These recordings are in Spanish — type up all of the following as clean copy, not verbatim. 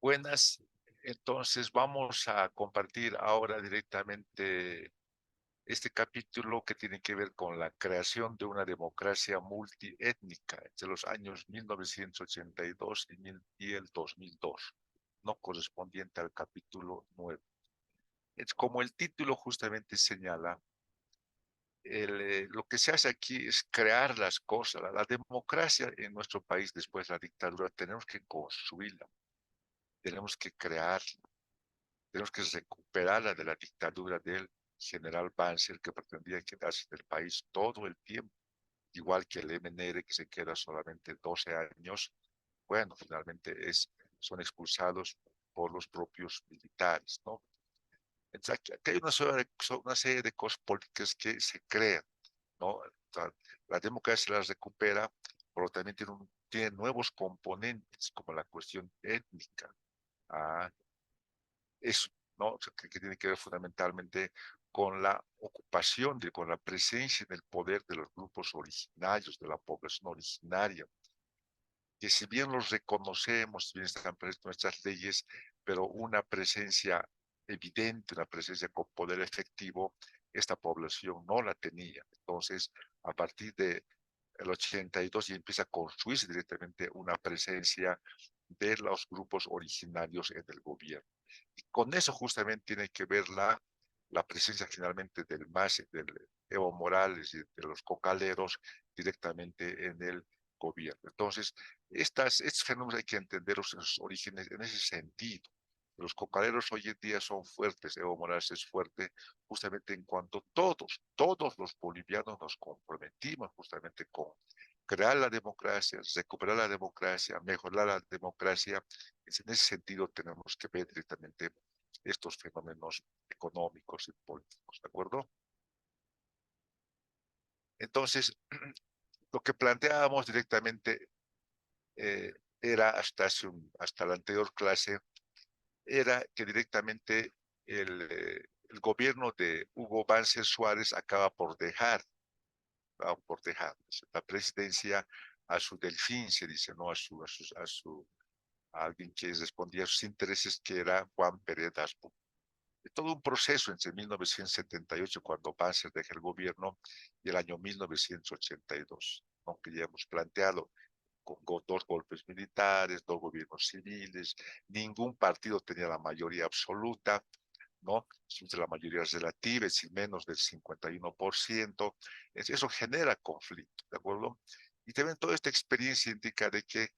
Buenas, entonces vamos a compartir ahora directamente este capítulo que tiene que ver con la creación de una democracia multiétnica entre los años 1982 y el 2002, no correspondiente al capítulo 9. Es como el título justamente señala, lo que se hace aquí es crear las cosas. La democracia en nuestro país después de la dictadura tenemos que construirla, tenemos que crearla. Tenemos que recuperarla de la dictadura del general Banzer, que pretendía quedarse en el país todo el tiempo, igual que el MNR, que se queda solamente 12 años. Bueno, finalmente son expulsados por los propios militares, ¿no? Entonces, aquí hay una serie de cosas políticas que se crean, ¿no? O sea, la democracia las recupera, pero también tiene nuevos componentes, como la cuestión étnica. Ah, eso, ¿no? O sea, que tiene que ver fundamentalmente con la ocupación, con la presencia en el poder de los grupos originarios, de la población originaria, que si bien los reconocemos, si bien están presentes nuestras leyes, pero una presencia evidente, una presencia con poder efectivo, esta población no la tenía. Entonces, a partir de el 82 y empieza a construirse directamente una presencia de los grupos originarios en el gobierno. Y con eso justamente tiene que ver la presencia finalmente del MAS, del Evo Morales y de los cocaleros directamente en el gobierno. Entonces, estos fenómenos hay que entenderlos en sus orígenes en ese sentido. Los cocaleros hoy en día son fuertes, Evo Morales es fuerte, justamente en cuanto todos los bolivianos nos comprometimos justamente con crear la democracia, recuperar la democracia, mejorar la democracia. En ese sentido tenemos que ver directamente estos fenómenos económicos y políticos, ¿de acuerdo? Entonces, lo que planteábamos directamente eh, era hasta la anterior clase, era que directamente el gobierno de Hugo Banzer Suárez acaba por dejar la presidencia a su delfín, se dice, ¿no? A alguien que respondía a sus intereses, que era Juan Pérez Daspo. Todo un proceso entre 1978, cuando Banzer deja el gobierno, y el año 1982, aunque ya hemos planteado con dos golpes militares, dos gobiernos civiles, ningún partido tenía la mayoría absoluta, ¿no? La mayoría relativa, es decir, menos del 51%. Eso genera conflicto, ¿de acuerdo? Y también toda esta experiencia indica de que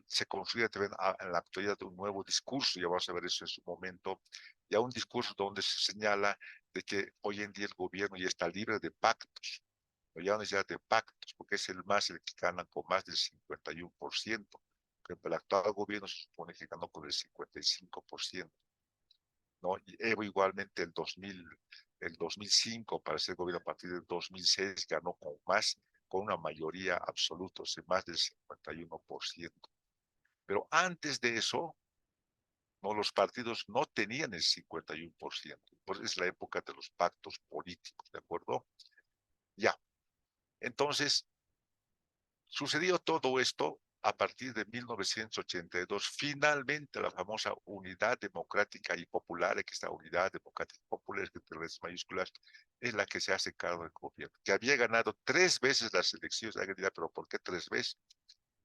se construye también en la actualidad un nuevo discurso, ya vamos a ver eso en su momento, ya un discurso donde se señala de que hoy en día el gobierno ya está libre de pactos, no ya no es ya de pactos, porque es el que gana con más del 51%, que el actual gobierno se supone que ganó con el 55%, ¿no? Y Evo igualmente el 2005 para ser gobierno a partir del 2006 ganó con una mayoría absoluta, o sea, más del 51%. Pero antes de eso, no, los partidos no tenían el 51%. Pues es la época de los pactos políticos, ¿de acuerdo? Ya. Entonces, sucedió todo esto a partir de 1982. Finalmente, la famosa Unidad Democrática y Popular, que esta Unidad Democrática y Popular, entre las mayúsculas, es la que se hace cargo del gobierno, que había ganado 3 veces las elecciones. Alguien dirá, pero ¿por qué 3 veces?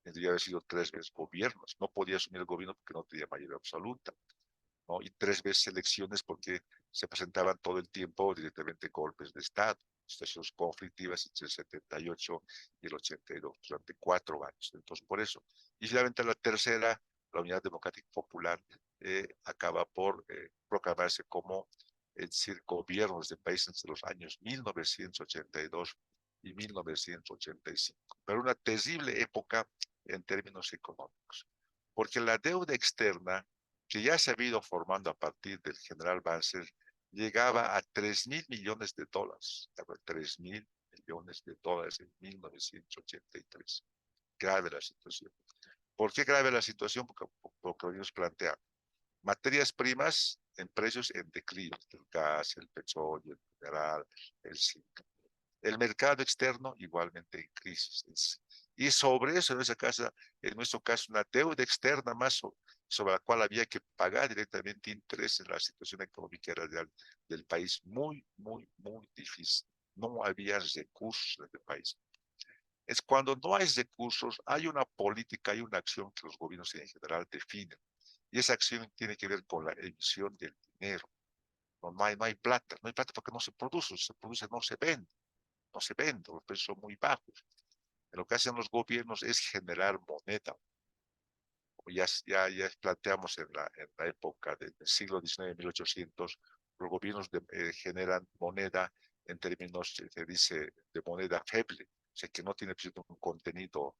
Tendría que haber sido 3 veces gobiernos. No podía asumir el gobierno porque no tenía mayoría absoluta, ¿no? Y 3 veces elecciones porque se presentaban todo el tiempo directamente golpes de Estado, situaciones conflictivas entre el 78 y el 82, durante 4 años. Entonces, por eso. Y finalmente la tercera, la Unidad Democrática Popular, acaba por proclamarse como el decir, gobiernos de país entre los años 1982 y 1985. Pero una terrible época en términos económicos, porque la deuda externa que ya se ha ido formando a partir del general Banzer, llegaba a 3.000 millones de dólares. 3.000 millones de dólares en 1983. Grave la situación. ¿Por qué grave la situación? Porque lo nos plantea. Materias primas en precios en declive, el gas, el petróleo, el mineral, el zinc. El mercado externo igualmente en crisis. Y sobre eso, en nuestro caso, una deuda externa más sobre la cual había que pagar directamente intereses. La situación económica era del país muy, muy, muy difícil. No había recursos en el país. Es cuando no hay recursos, hay una política, hay una acción que los gobiernos en general definen. Y esa acción tiene que ver con la emisión del dinero. No hay plata, no hay plata porque no se produce, no se vende, no se vende, los precios son muy bajos. Lo que hacen los gobiernos es generar moneda. Ya planteamos en la época del siglo XIX, 1800, los gobiernos generan moneda en términos, se dice, de moneda feble, o sea, que no tiene un contenido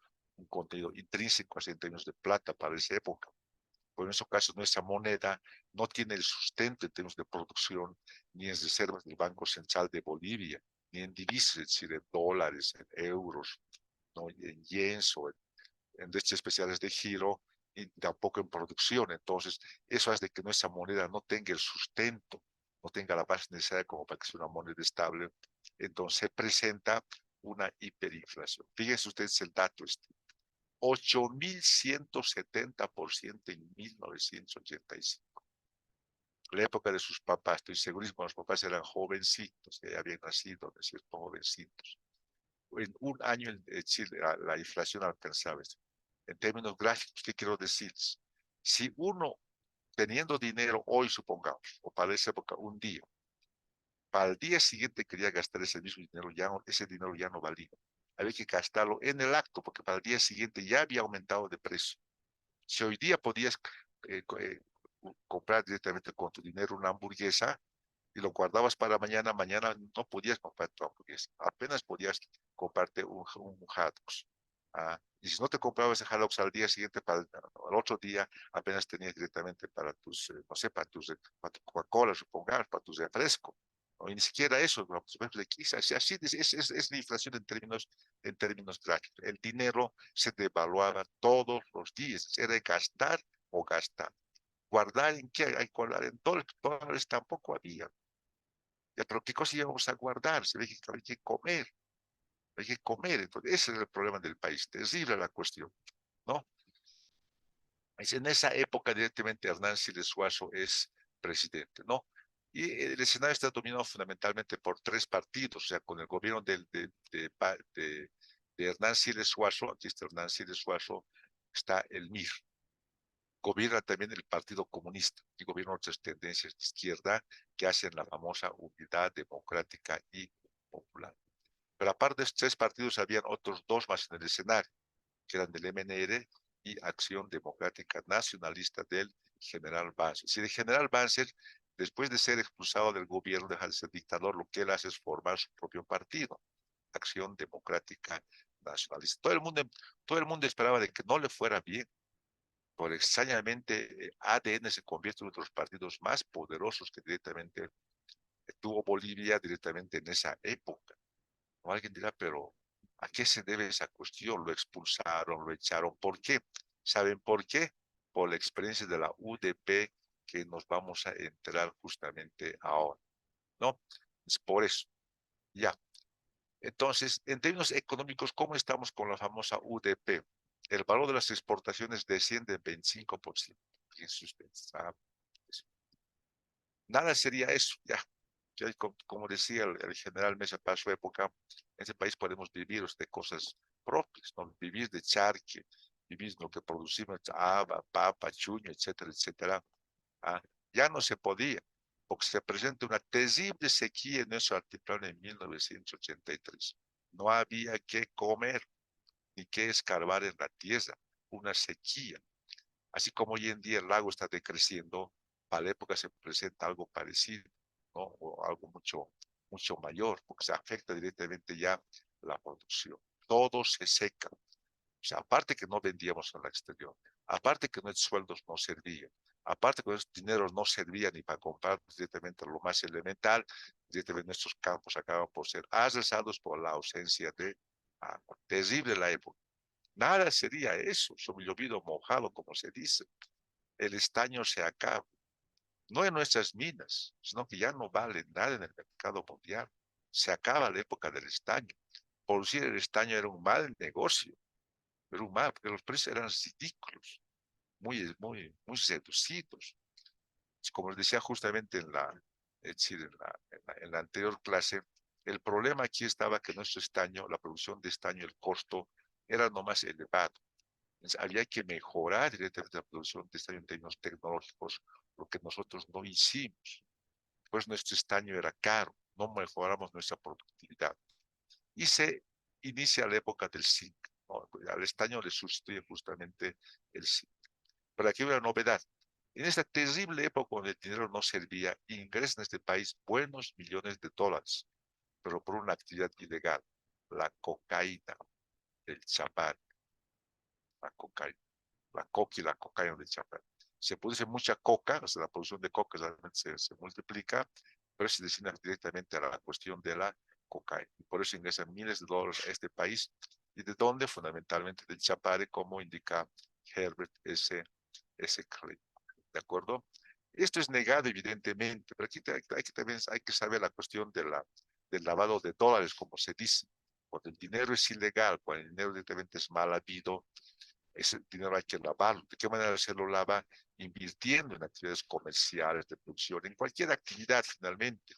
intrínseco, así en términos de plata para esa época. Por en esos casos, nuestra moneda no tiene el sustento en términos de producción, ni en reservas del Banco Central de Bolivia, ni en divisas, es decir, en dólares, en euros, ¿no? En yens o en derechos especiales de giro, y tampoco en producción. Entonces, eso hace que nuestra moneda no tenga el sustento, no tenga la base necesaria como para que sea una moneda estable. Entonces, se presenta una hiperinflación. Fíjense ustedes el dato, 8.170% en 1985. La época de sus papás, estoy segurísimo, los papás eran jovencitos, ya habían nacido, ¿no es cierto?, jovencitos. En un año en Chile la inflación alcanzaba esto. En términos gráficos, ¿qué quiero decir? Si uno, teniendo dinero hoy, supongamos, o para esa época, un día, para el día siguiente quería gastar ese mismo dinero, ese dinero ya no valía. Había que gastarlo en el acto, porque para el día siguiente ya había aumentado de precio. Si hoy día podías eh, eh, comprar directamente con tu dinero una hamburguesa y lo guardabas para mañana, mañana no podías comprar tu hamburguesa, apenas podías comprarte un hot dogs. Y si no te comprabas el hot dogs al día siguiente, al otro día, apenas tenías directamente para no sé, para tu Coca-Cola, supongamos, para tus refrescos. ¿No? Y ni siquiera eso, ¿no? Pues, así es la inflación en términos gráficos. El dinero se devaluaba todos los días, era gastar o gastar. Guardar en qué, hay guardar en dólares tampoco había. Ya, pero ¿qué cosa íbamos a guardar? Se ve que hay que comer, hay que comer. Entonces, ese es el problema del país. Terrible la cuestión, ¿no? Es en esa época directamente Hernán Siles Suazo es presidente, ¿no? Y el escenario está dominado fundamentalmente por tres partidos, o sea, con el gobierno de Hernán Siles Suazo, aquí está Hernán Siles Suazo, está el MIR. Gobierna también el Partido Comunista y gobierna otras tendencias de izquierda que hacen la famosa unidad democrática y popular. Pero aparte de estos tres partidos, habían otros dos más en el escenario, que eran del MNR y Acción Democrática Nacionalista del general Banzer. Si el general Banzer, después de ser expulsado del gobierno, deja de ser dictador, lo que él hace es formar su propio partido, Acción Democrática Nacionalista. Todo el mundo esperaba de que no le fuera bien, por extrañamente ADN se convierte en uno de los partidos más poderosos que directamente tuvo Bolivia directamente en esa época. O alguien dirá, pero ¿a qué se debe esa cuestión? Lo expulsaron, lo echaron. ¿Por qué? ¿Saben por qué? Por la experiencia de la UDP que nos vamos a enterar justamente ahora, ¿no? Es por eso. Ya. Entonces, en términos económicos, ¿cómo estamos con la famosa UDP? El valor de las exportaciones desciende en 25%. Fíjense ustedes. Nada sería eso, ya. Ya como decía el general Mesa para su época, en ese país podemos vivir de cosas propias, ¿no? Vivir de charque, vivir lo que producimos, haba, papa, chuño, etcétera, etcétera. Ah, ya no se podía, porque se presenta una terrible sequía en nuestro altiplano en 1983. No había que comer ni que escarbar en la tierra, una sequía. Así como hoy en día el lago está decreciendo, para la época se presenta algo parecido, ¿no? O algo mucho, mucho mayor, porque se afecta directamente ya la producción. Todo se seca. O sea, aparte que no vendíamos al exterior, aparte que nuestros sueldos no servían, aparte que nuestros dineros no servían ni para comprar directamente lo más elemental, directamente nuestros campos acaban por ser arrasados por la ausencia de agua. Terrible la época. Nada sería eso, sobre llovido mojado, como se dice. El estaño se acaba, no en nuestras minas, sino que ya no vale nada en el mercado mundial. Se acaba la época del estaño. Producir el estaño era un mal negocio, era un mal, porque los precios eran ridículos. muy seducidos. Como les decía justamente es decir, en la anterior clase, el problema aquí estaba que nuestro estaño, la producción de estaño, el costo era nomás elevado. Entonces, había que mejorar directamente la producción de estaño en términos tecnológicos, lo que nosotros no hicimos. Pues nuestro estaño era caro, no mejoramos nuestra productividad. Y se inicia la época del zinc, ¿no? Al estaño le sustituye justamente el zinc. Pero aquí hay una novedad. En esta terrible época donde el dinero no servía, ingresan a este país buenos millones de dólares, pero por una actividad ilegal, la cocaína, el chapar, la cocaína, la coca y la cocaína del chapar. Se produce mucha coca, o sea, la producción de coca realmente se multiplica, pero se destina directamente a la cuestión de la cocaína. Y por eso ingresan miles de dólares a este país, y de dónde fundamentalmente del chapare, como indica Herbert S. Clay. ¿De acuerdo? Esto es negado evidentemente, pero aquí también hay que saber la cuestión del lavado de dólares, como se dice. Cuando el dinero es ilegal, cuando el dinero directamente es mal habido, ese dinero hay que lavarlo. ¿De qué manera se lo lava? Invirtiendo en actividades comerciales, de producción, en cualquier actividad finalmente.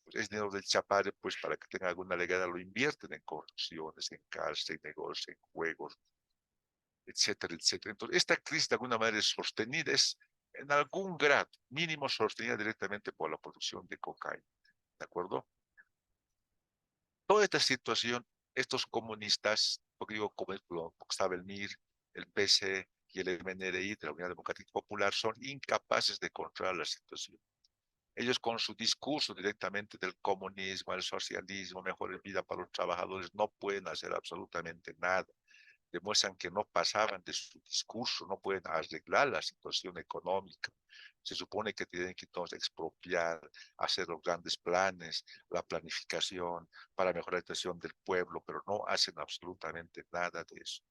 Pues es dinero del chapare, pues para que tenga alguna legada lo invierten en construcciones, en casas, en negocios, en juegos, etcétera, etcétera. Entonces, esta crisis de alguna manera es sostenida, es en algún grado mínimo sostenida directamente por la producción de cocaína. ¿De acuerdo? Toda esta situación, estos comunistas, porque digo, como estaba el MIR, el PC y el MNRI de la Unidad Democrática Popular, son incapaces de controlar la situación. Ellos con su discurso directamente del comunismo, el socialismo, mejor vida para los trabajadores, no pueden hacer absolutamente nada. Demuestran que no pasaban de su discurso, no pueden arreglar la situación económica. Se supone que tienen que entonces expropiar, hacer los grandes planes, la planificación para mejorar la situación del pueblo, pero no hacen absolutamente nada de eso.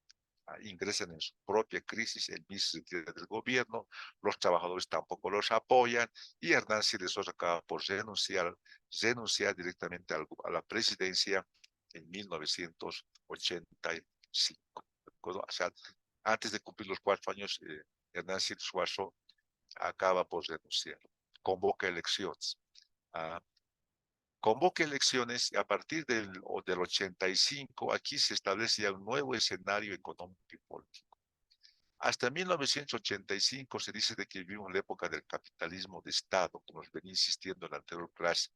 Ingresan en su propia crisis, el ministro se retira del gobierno, los trabajadores tampoco los apoyan, y Hernán Siles acaba por renunciar directamente a la presidencia en 1985. O sea, antes de cumplir los 4 años, Hernán Siles Suazo acaba por renunciar, convoca elecciones. Ah, Convoca elecciones y a partir del 85 aquí se establece ya un nuevo escenario económico y político. Hasta 1985 se dice de que vivimos la época del capitalismo de Estado, como nos venía insistiendo en la anterior clase,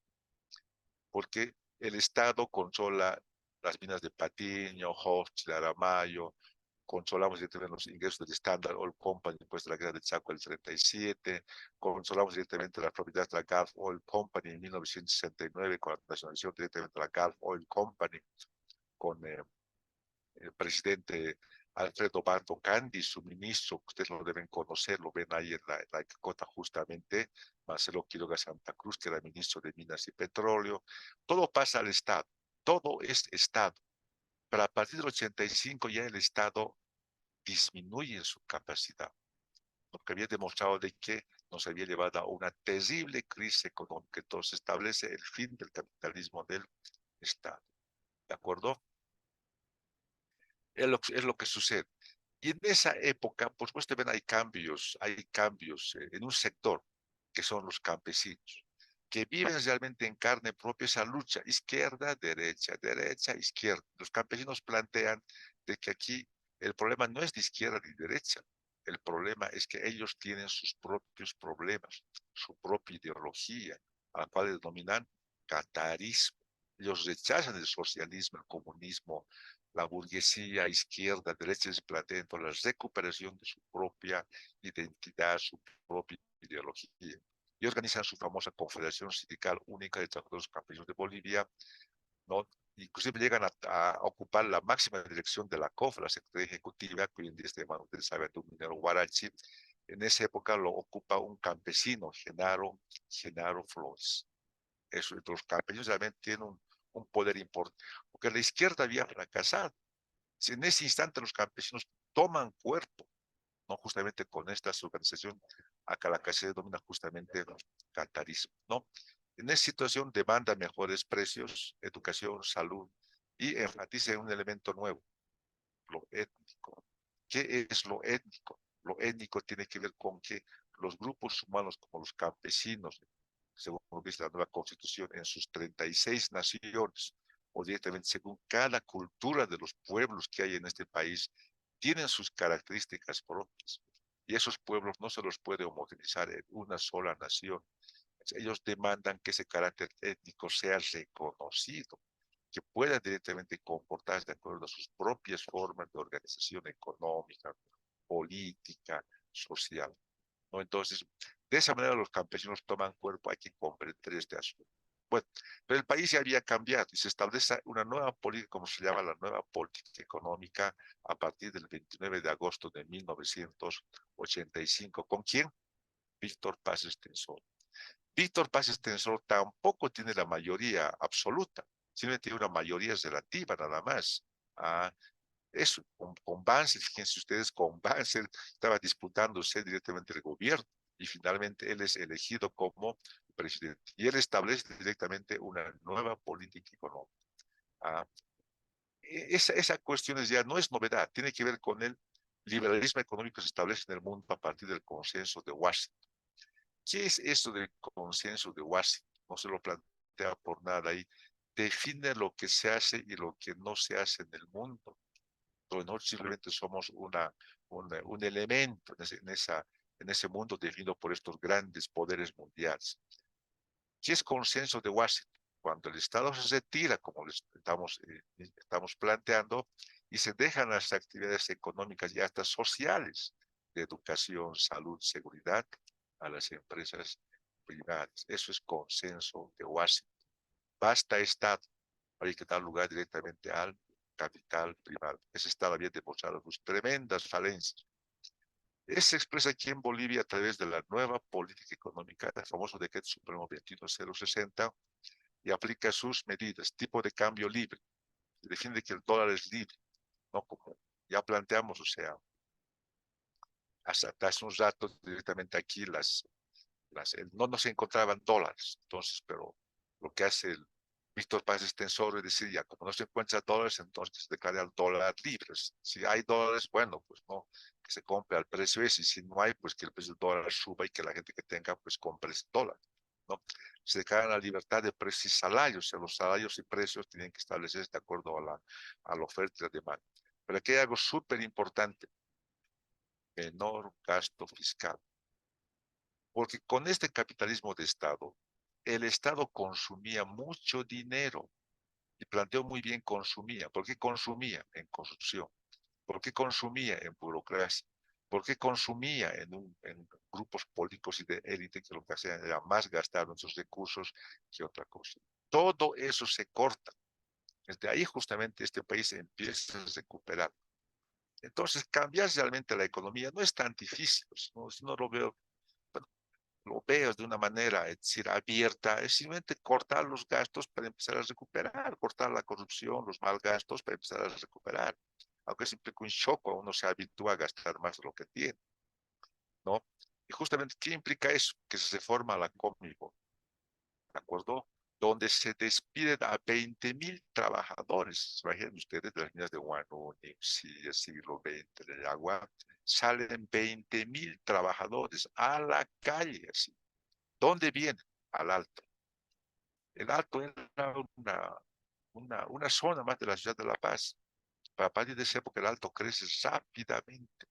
porque el Estado controla las minas de Patiño, Hochschild, Aramayo, controlamos directamente los ingresos del Standard Oil Company después de la guerra del Chaco del 37, controlamos directamente las propiedades de la Gulf Oil Company en 1969 con la nacionalización directamente de la Gulf Oil Company, con el presidente Alfredo Bardo Candy, su ministro, ustedes lo deben conocer, lo ven ahí en la cota justamente, Marcelo Quiroga Santa Cruz, que era ministro de Minas y Petróleo. Todo pasa al Estado, todo es Estado. Pero a partir del 85 ya el Estado disminuye su capacidad, porque había demostrado de que nos había llevado a una terrible crisis económica. Entonces establece el fin del capitalismo del Estado. ¿De acuerdo? Es lo que sucede. Y en esa época, por supuesto, ven, hay cambios en un sector que son los campesinos, que viven realmente en carne propia esa lucha, izquierda, derecha, derecha, izquierda. Los campesinos plantean de que aquí el problema no es de izquierda ni derecha, el problema es que ellos tienen sus propios problemas, su propia ideología, a la cual denominan catarismo. Ellos rechazan el socialismo, el comunismo, la burguesía, izquierda, derecha, se plantea la recuperación de su propia identidad, su propia ideología. Y organizan su famosa Confederación Sindical Única de Trabajadores Campesinos de Bolivia, ¿no? Inclusive llegan a ocupar la máxima dirección de la COF, la Secretaría Ejecutiva, que hoy en día está Manuel del Saber de un minero Guarachi. En esa época lo ocupa un campesino, Genaro Flores. Eso, los campesinos realmente tienen un poder importante, porque la izquierda había fracasado. Si en ese instante los campesinos toman cuerpo, no justamente con esta organización, acá la que se denomina justamente catarismo, ¿no? En esa situación demanda mejores precios, educación, salud, y enfatiza en un elemento nuevo, lo étnico. ¿Qué es lo étnico? Lo étnico tiene que ver con que los grupos humanos como los campesinos, según lo que dice la nueva constitución, en sus 36 naciones, o directamente según cada cultura de los pueblos que hay en este país, tienen sus características propias. Y esos pueblos no se los puede homogeneizar en una sola nación. Ellos demandan que ese carácter étnico sea reconocido, que puedan directamente comportarse de acuerdo a sus propias formas de organización económica, política, social, ¿no? Entonces, de esa manera los campesinos toman cuerpo, hay que comprender este asunto. Bueno, pero el país ya había cambiado y se establece una nueva política, como se llama la nueva política económica, a partir del 29 de agosto de 1985. ¿Con quién? Víctor Paz Estenssoro. Víctor Paz Estenssoro tampoco tiene la mayoría absoluta, simplemente tiene una mayoría relativa nada más. Ah, eso, con Banzer, fíjense ustedes, con Banzer estaba disputándose directamente el gobierno y finalmente él es elegido como presidente y él establece directamente una nueva política económica. Ah, esa cuestión ya no es novedad, tiene que ver con el liberalismo económico que se establece en el mundo a partir del consenso de Washington. ¿Qué es eso del consenso de Washington? No se lo plantea por nada ahí. Define lo que se hace y lo que no se hace en el mundo. Nosotros simplemente somos un elemento en ese mundo definido por estos grandes poderes mundiales. ¿Qué es consenso de Washington? Cuando el Estado se retira, como estamos planteando, y se dejan las actividades económicas y hasta sociales de educación, salud, seguridad a las empresas privadas. Eso es consenso de Washington. Basta Estado, hay que dar lugar directamente al capital privado. Ese Estado había demostrado sus tremendas falencias. Se expresa aquí en Bolivia a través de la nueva política económica, el famoso decreto supremo 21060, y aplica sus medidas, tipo de cambio libre. Se defiende que el dólar es libre, no como ya planteamos, o sea, hasta hace unos ratos directamente aquí no se encontraban dólares, entonces, pero lo que hace el Víctor Paz Estenssoro es decir, ya como no se encuentra dólares, entonces se declara el dólar libre. Si hay dólares, bueno, pues no, que se compre al precio ese, y si no hay, pues que el precio del dólar suba y que la gente que tenga, pues compre ese dólar, ¿no? Se declara la libertad de precios y salarios, o sea, los salarios y precios tienen que establecerse de acuerdo a la oferta y la demanda. Pero aquí hay algo súper importante, menor gasto fiscal. Porque con este capitalismo de Estado, el Estado consumía mucho dinero y planteó muy bien consumía. ¿Por qué consumía? En construcción. ¿Por qué consumía? En burocracia. ¿Por qué consumía en grupos políticos y de élite que lo que hacían era más gastar nuestros recursos que otra cosa? Todo eso se corta. Desde ahí justamente este país empieza a recuperar. Entonces, cambiar realmente la economía no es tan difícil. No lo veo, lo veas de una manera, es decir, abierta, es simplemente cortar los gastos para empezar a recuperar, cortar la corrupción, los mal gastos para empezar a recuperar. Aunque siempre con shock cuando uno se habitúa a gastar más de lo que tiene, ¿no? Y justamente, ¿qué implica eso? Que se forma la Comibo, ¿de acuerdo? Donde se despiden a 20.000 trabajadores. Imaginen ustedes, de las minas de Huánuco, sí, el siglo XX, de agua, salen 20.000 trabajadores a la calle, así. ¿Dónde viene? Al Alto. El Alto era una zona más de la ciudad de La Paz. Para partir de esa época el Alto crece rápidamente.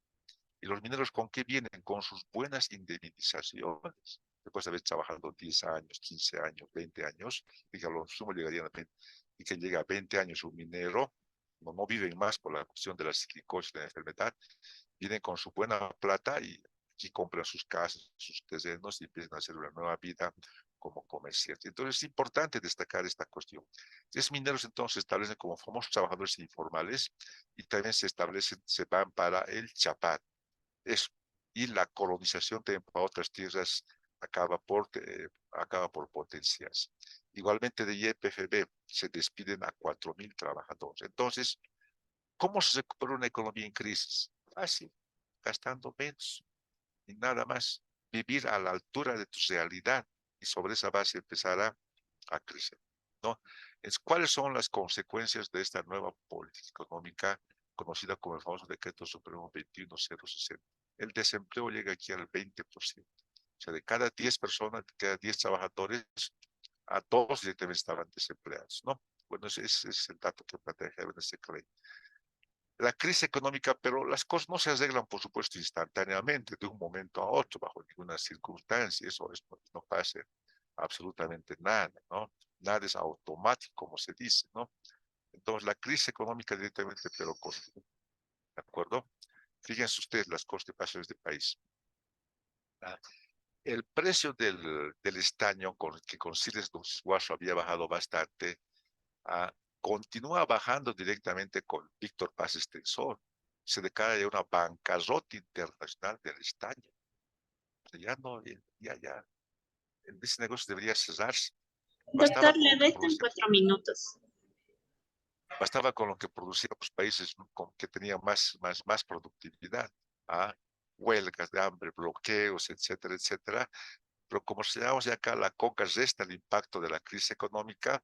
¿Y los mineros con qué vienen? Con sus buenas indemnizaciones. Después de haber trabajado 10 años, 15 años, 20 años, y que a lo sumo llegarían a 20, y que llega a 20 años un minero, no viven más por la cuestión de la silicosis, de la enfermedad, vienen con su buena plata y aquí compran sus casas, sus terrenos y empiezan a hacer una nueva vida como comerciantes. Entonces es importante destacar esta cuestión. Los mineros entonces se establecen como famosos trabajadores informales y también se van para el Chapán. Eso. Y la colonización también para otras tierras acaba por potenciarse. Igualmente de YPFB se despiden a 4.000 trabajadores. Entonces, ¿cómo se recupera una economía en crisis? Fácil, gastando menos y nada más. Vivir a la altura de tu realidad y sobre esa base empezar a crecer, ¿no? ¿Cuáles son las consecuencias de esta nueva política económica conocida como el famoso Decreto Supremo 21060? el desempleo llega aquí al 20%. O sea, de cada 10 personas, de cada 10 trabajadores, a 2 directamente estaban desempleados, ¿no? Bueno, ese es el dato que plantea Heaven Clay. La crisis económica, pero las cosas no se arreglan, por supuesto, instantáneamente, de un momento a otro, bajo ninguna circunstancia. Eso no pasa absolutamente nada, ¿no? Nada es automático, como se dice, ¿no? Entonces, la crisis económica directamente, pero continúa, ¿de acuerdo? Fíjense ustedes las cosas que pasan en este país. Ah, el precio del estaño que con Siles Guaso había bajado bastante, ah, continúa bajando directamente con Víctor Paz Extensor. Se declara ya una bancarrota internacional del estaño. O sea, ya no, ya, ese negocio debería cerrarse. Doctor, Bastaba con le lo que restan producía, 4 minutos. bastaba con lo que producían los países que tenían más productividad. ¿Ah? Huelgas de hambre, bloqueos, etcétera, etcétera. Pero como señalamos ya acá, la coca resta el impacto de la crisis económica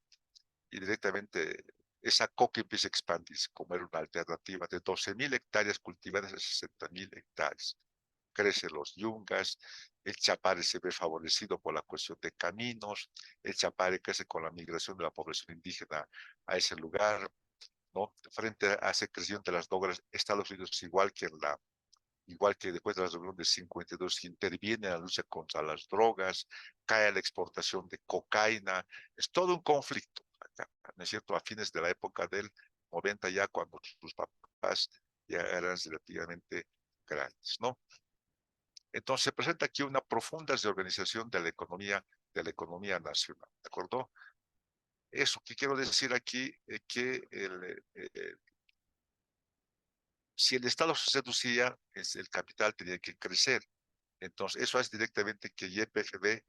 y directamente esa coca empieza a expandirse como era una alternativa de 12.000 hectáreas cultivadas a 60.000 hectáreas. Crecen los yungas, el Chapare se ve favorecido por la cuestión de caminos, el Chapare crece con la migración de la población indígena a ese lugar, ¿no? Frente a ese crecimiento de las drogas, Estados Unidos, igual que después de la revolución de 52, interviene en la lucha contra las drogas, cae la exportación de cocaína, es todo un conflicto, ¿no es cierto? A fines de la época del 90 ya, cuando sus papás ya eran relativamente grandes, ¿no? Entonces se presenta aquí una profunda reorganización de la economía nacional, ¿de acuerdo? Eso que quiero decir aquí, que si el Estado se reducía, el capital tenía que crecer. Entonces, eso hace directamente que YPFB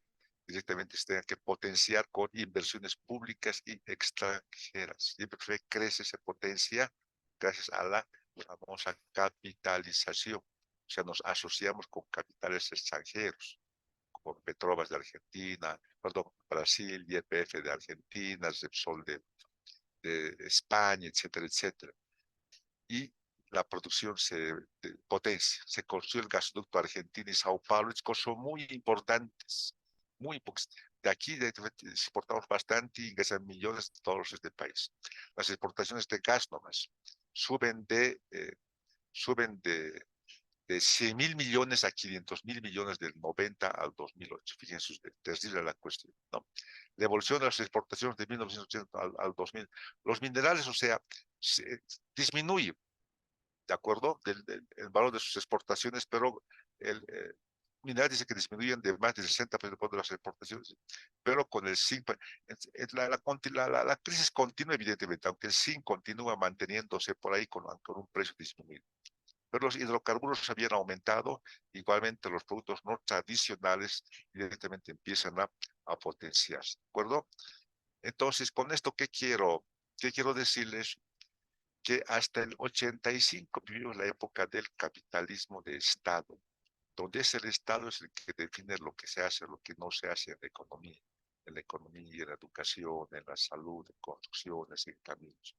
directamente se tenga que potenciar con inversiones públicas y extranjeras. YPFB crece, se potencia gracias a la famosa capitalización. O sea, nos asociamos con capitales extranjeros, como Petrobras de Argentina, perdón, Brasil, YPF de Argentina, Repsol de España, etcétera, etcétera. Y la producción se potencia. Se construye el gasoducto Argentina y Sao Paulo, es cosas muy importantes, muy importantes. De aquí exportamos bastante y ingresan millones de dólares de este país. Las exportaciones de gas nomás suben de 100.000 millones a 500.000 millones del 90 al 2008. Fíjense ustedes, terrible la cuestión, ¿no? La evolución de las exportaciones de 1980 al 2000. Los minerales, o sea, disminuye, ¿de acuerdo? El valor de sus exportaciones, pero el mineral dice que disminuyen de más del 60% de las exportaciones, pero con el zinc, la crisis continúa evidentemente, aunque el zinc continúa manteniéndose por ahí con un precio disminuido. Pero los hidrocarburos habían aumentado, igualmente los productos no tradicionales directamente empiezan a potenciarse, ¿de acuerdo? Entonces, con esto, qué quiero decirles? Que hasta el 85 vivimos la época del capitalismo de Estado, donde es el Estado es el que define lo que se hace, lo que no se hace en la economía, en la educación, en la salud, en construcciones, en caminos.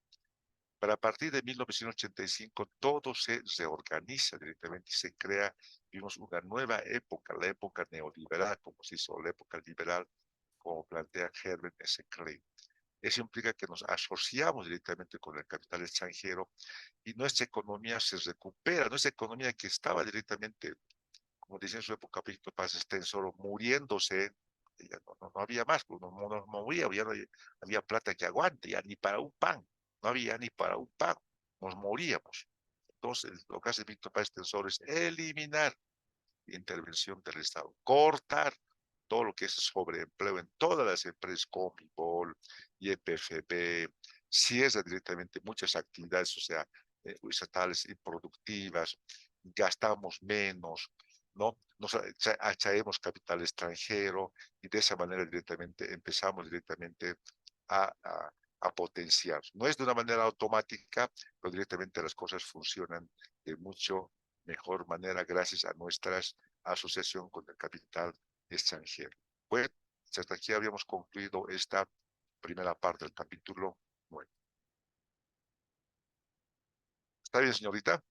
Pero a partir de 1985 todo se reorganiza directamente y se crea, vimos una nueva época, la época neoliberal, como se hizo la época liberal, como plantea Herbert S. Clay. Eso implica que nos asociamos directamente con el capital extranjero y nuestra economía se recupera, nuestra economía que estaba directamente, como decía en su época Víctor Paz Extensor, muriéndose, ya no había más, pues nos moría, ya no había plata que aguante, ya ni para un pan, no había ni para un pan, nos moríamos. Entonces, lo que hace Víctor Paz Extensor es eliminar intervención del Estado, cortar todo lo que es sobreempleo en todas las empresas, Comibol, YPFB, cierra directamente muchas actividades, o sea, estatales improductivas, gastamos menos, ¿no? Nos atraemos capital extranjero y de esa manera directamente empezamos directamente a, a, a potenciar. No es de una manera automática, pero directamente las cosas funcionan de mucho mejor manera gracias a nuestras asociación con el capital extranjero. Pues hasta aquí habíamos concluido esta primera parte del capítulo 9. ¿Está bien, señorita?